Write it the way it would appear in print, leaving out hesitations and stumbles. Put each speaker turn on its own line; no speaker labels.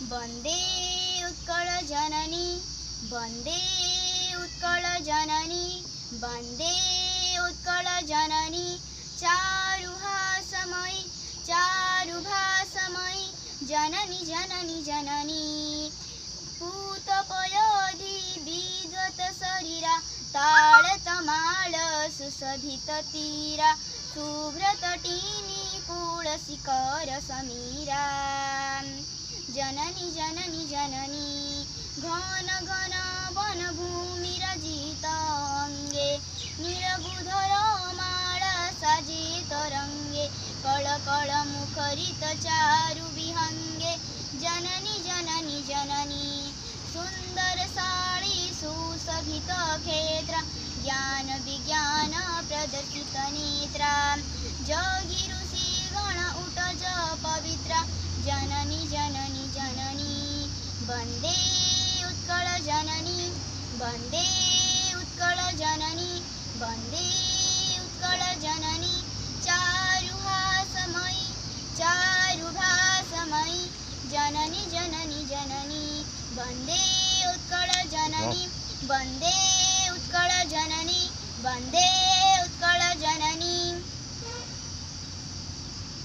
वन्दे उत्कल जननी वन्दे उत्कल जननी वन्दे उत्कल जननी चारुहासमयी जननी जननी जननी पूतपयोधि विगत शरीरा ताळतमाळ सुशोभित तीरा शुभ्रतटिनी कूलशिखर समीरा जननी जननी जननी घन घन वनभूमिरजित अङ्गे नीलबुधर माला साजित रङ्गे कळकळ मुखरित चारु विहङ्गे जननी जननी जननी सुन्दर साळी सुशोभित क्षेत्र ज्ञान विज्ञान प्रदर्शित नेत्रा जगी ऋषि गण उठज पवित्र जननी जननी जननी वन्दे उत्कल जननी वन्दे उत्कल जननी वन्दे उत्कल जननी चारुहासमयी जननी जननी जननी वन्दे उत्कल जननी वन्दे उत्कल जननी वन्दे